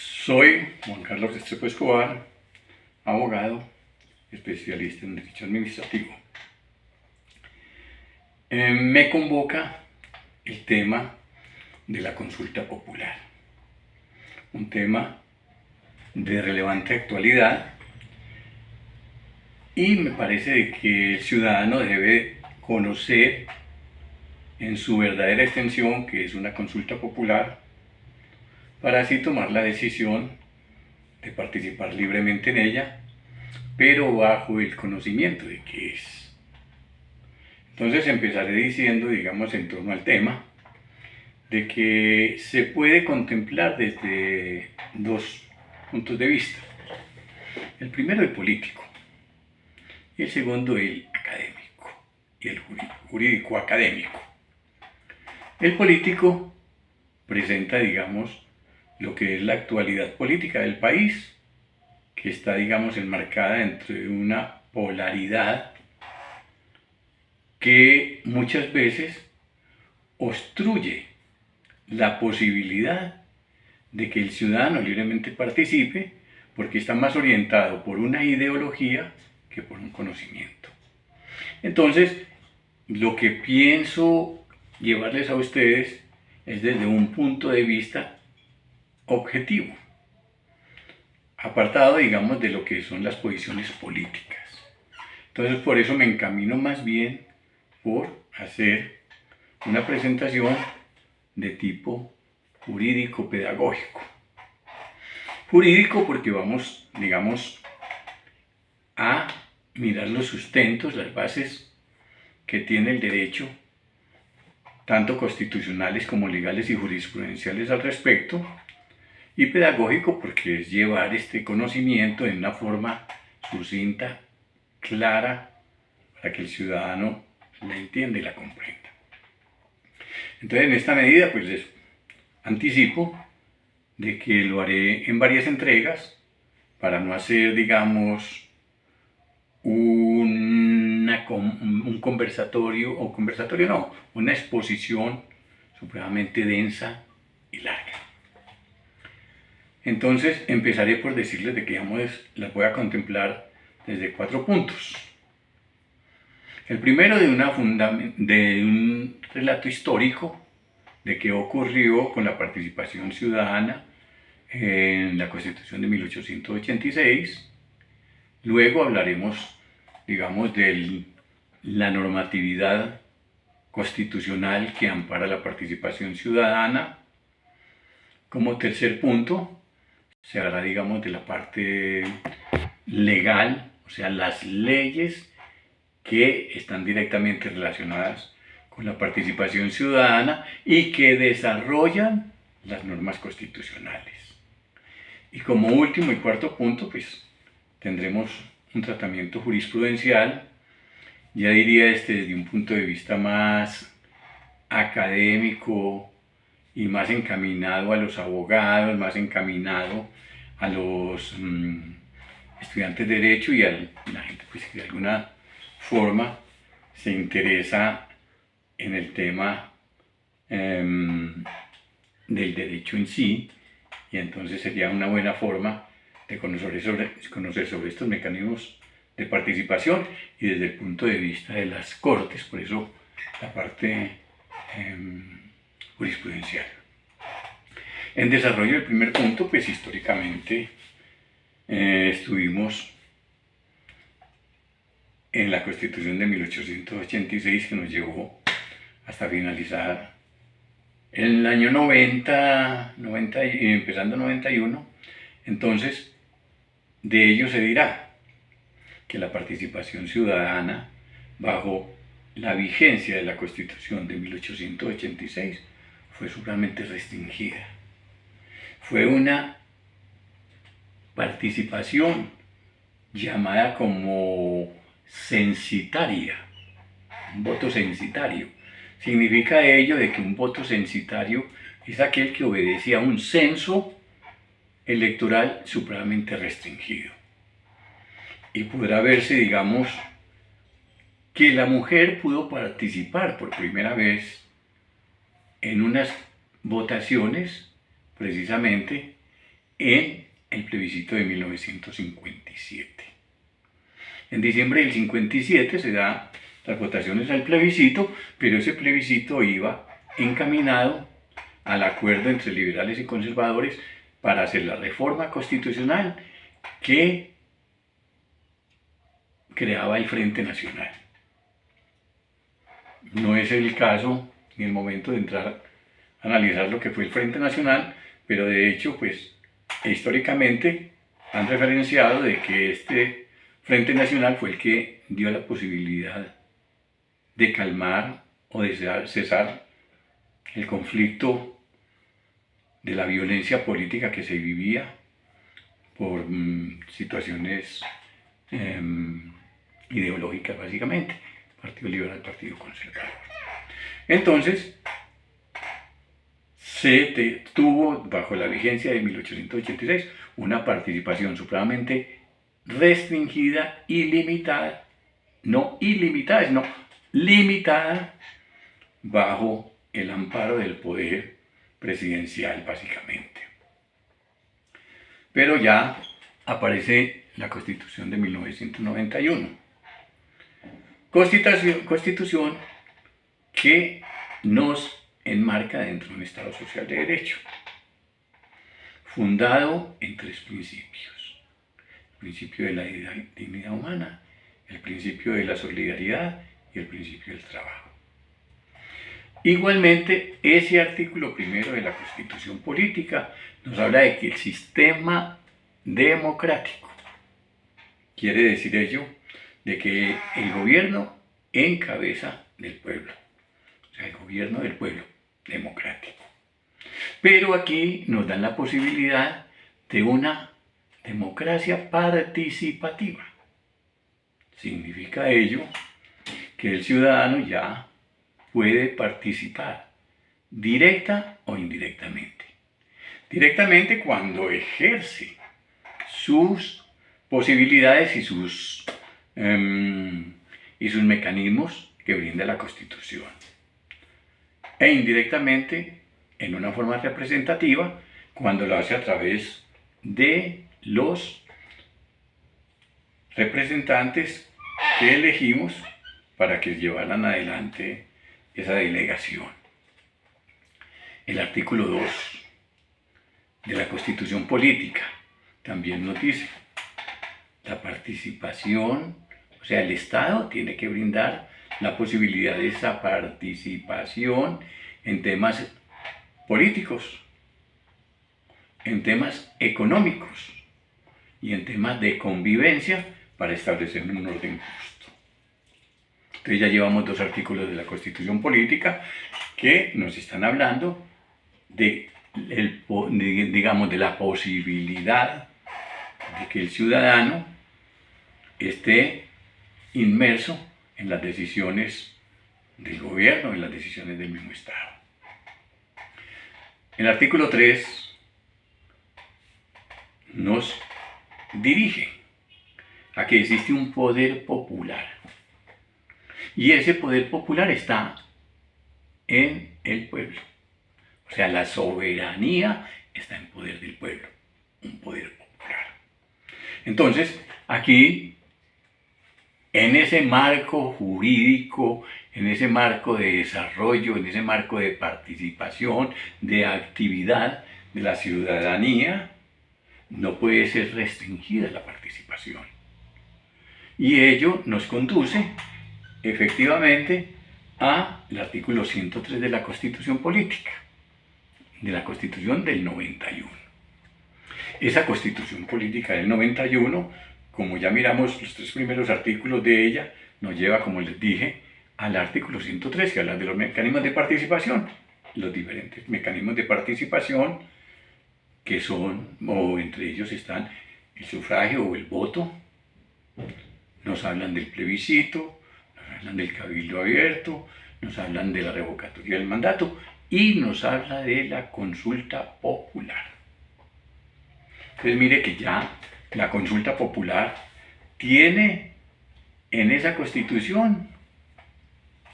Soy Juan Carlos Restrepo Escobar, abogado, especialista en derecho administrativo. Me convoca el tema de la consulta popular, un tema de relevante actualidad, y me parece que el ciudadano debe conocer en su verdadera extensión que es una consulta popular, para así tomar la decisión de participar libremente en ella, pero bajo el conocimiento de qué es. Entonces empezaré diciendo, digamos, en torno al tema, de que se puede contemplar desde dos puntos de vista. El primero, el político, y el segundo, el académico, y el jurídico académico. El político presenta, digamos, lo que es la actualidad política del país, que está, digamos, enmarcada entre una polaridad que muchas veces obstruye la posibilidad de que el ciudadano libremente participe, porque está más orientado por una ideología que por un conocimiento. Entonces, lo que pienso llevarles a ustedes es desde un punto de vista objetivo, apartado, digamos, de lo que son las posiciones políticas. Entonces, por eso me encamino más bien por hacer una presentación de tipo jurídico-pedagógico. Jurídico porque vamos, digamos, a mirar los sustentos, las bases que tiene el derecho, tanto constitucionales como legales y jurisprudenciales al respecto, y pedagógico porque es llevar este conocimiento en una forma sucinta, clara, para que el ciudadano la entienda y la comprenda. Entonces, en esta medida, pues les anticipo de que lo haré en varias entregas para no hacer, digamos, un conversatorio no, una exposición supremamente densa y larga. Entonces empezaré por decirles de que las voy a contemplar desde 4 puntos. El primero, de un relato histórico de qué ocurrió con la participación ciudadana en la Constitución de 1886. Luego hablaremos, digamos, de la normatividad constitucional que ampara la participación ciudadana. Como tercer punto, se hablará, digamos, de la parte legal, o sea, las leyes que están directamente relacionadas con la participación ciudadana y que desarrollan las normas constitucionales. Y como último y cuarto punto, pues tendremos un tratamiento jurisprudencial, ya diría desde un punto de vista más académico y más encaminado a los abogados, más encaminado a los estudiantes de derecho y a la gente, pues, que de alguna forma se interesa en el tema del derecho en sí, y entonces sería una buena forma de conocer sobre estos mecanismos de participación y desde el punto de vista de las cortes, por eso la parte jurisprudencial. En desarrollo del primer punto, pues históricamente estuvimos en la Constitución de 1886, que nos llevó hasta finalizar en el año 90 empezando 91. Entonces, de ello se dirá que la participación ciudadana bajo la vigencia de la Constitución de 1886 fue sumamente restringida. Fue una participación llamada como censitaria, un voto censitario. Significa ello de que un voto censitario es aquel que obedece a un censo electoral supremamente restringido. Y podrá verse, digamos, que la mujer pudo participar por primera vez en unas votaciones precisamente en el plebiscito de 1957. En diciembre del 57 se da las votaciones al plebiscito, pero ese plebiscito iba encaminado al acuerdo entre liberales y conservadores para hacer la reforma constitucional que creaba el Frente Nacional. No es el caso ni el momento de entrar a analizar lo que fue el Frente Nacional, pero de hecho, pues, históricamente han referenciado de que este Frente Nacional fue el que dio la posibilidad de calmar o de cesar el conflicto de la violencia política que se vivía por situaciones ideológicas básicamente, Partido Liberal, Partido Conservador. Entonces, se tuvo bajo la vigencia de 1886 una participación supremamente restringida y limitada, no ilimitada, sino limitada bajo el amparo del poder presidencial básicamente. Pero ya aparece la Constitución de 1991. Constitución que nos enmarca dentro de un Estado social de derecho, fundado en 3 principios: el principio de la dignidad humana, el principio de la solidaridad y el principio del trabajo. Igualmente, ese artículo primero de la Constitución Política nos habla de que el sistema democrático, quiere decir ello, de que el gobierno en cabeza del pueblo, o sea, el gobierno del pueblo democrático. Pero aquí nos dan la posibilidad de una democracia participativa. Significa ello que el ciudadano ya puede participar, directa o indirectamente. Directamente cuando ejerce sus posibilidades y sus mecanismos que brinda la Constitución. E indirectamente en una forma representativa cuando lo hace a través de los representantes que elegimos para que llevaran adelante esa delegación. El artículo 2 de la Constitución Política también nos dice: la participación, o sea, el Estado tiene que brindar la posibilidad de esa participación en temas políticos, en temas económicos y en temas de convivencia para establecer un orden justo. Entonces ya llevamos 2 artículos de la Constitución Política que nos están hablando de la posibilidad de que el ciudadano esté inmerso en las decisiones del gobierno, en las decisiones del mismo Estado. El artículo 3 nos dirige a que existe un poder popular. Y ese poder popular está en el pueblo. O sea, la soberanía está en poder del pueblo, un poder popular. Entonces, aquí, en ese marco jurídico, en ese marco de desarrollo, en ese marco de participación, de actividad de la ciudadanía, no puede ser restringida la participación. Y ello nos conduce, efectivamente, al artículo 103 de la Constitución Política, de la Constitución del 91. Esa Constitución Política del 91, como ya miramos los 3 primeros artículos de ella, nos lleva, como les dije, al artículo 103, que habla de los mecanismos de participación. Los diferentes mecanismos de participación que son, o entre ellos están el sufragio o el voto, nos hablan del plebiscito, nos hablan del cabildo abierto, nos hablan de la revocatoria del mandato y nos habla de la consulta popular. Entonces mire que ya la consulta popular tiene en esa Constitución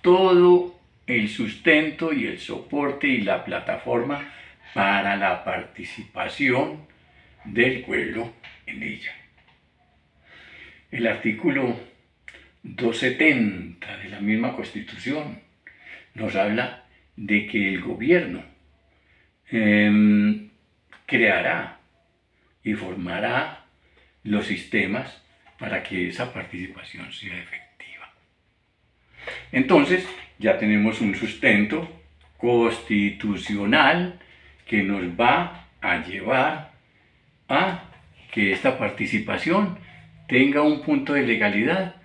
todo el sustento y el soporte y la plataforma para la participación del pueblo en ella. El artículo 270 de la misma Constitución nos habla de que el gobierno creará y formará los sistemas para que esa participación sea efectiva. Entonces, ya tenemos un sustento constitucional que nos va a llevar a que esta participación tenga un punto de legalidad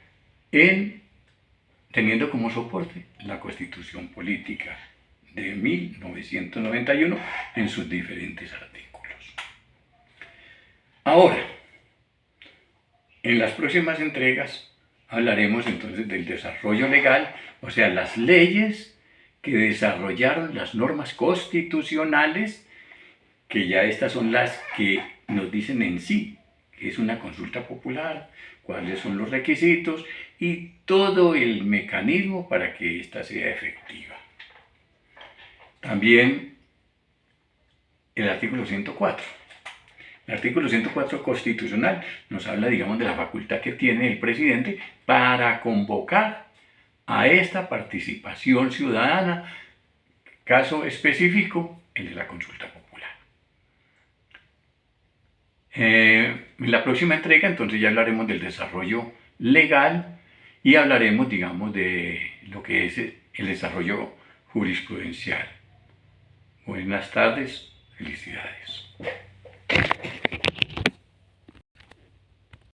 teniendo como soporte la Constitución Política de 1991 en sus diferentes artículos. Ahora, en las próximas entregas hablaremos entonces del desarrollo legal, o sea, las leyes que desarrollaron las normas constitucionales, que ya estas son las que nos dicen en sí que es una consulta popular, cuáles son los requisitos y todo el mecanismo para que ésta sea efectiva. También el artículo 104. El artículo 104 constitucional nos habla, digamos, de la facultad que tiene el presidente para convocar a esta participación ciudadana, caso específico, el de la consulta popular. En la próxima entrega, entonces, ya hablaremos del desarrollo legal y hablaremos, digamos, de lo que es el desarrollo jurisprudencial. Buenas tardes, felicidades.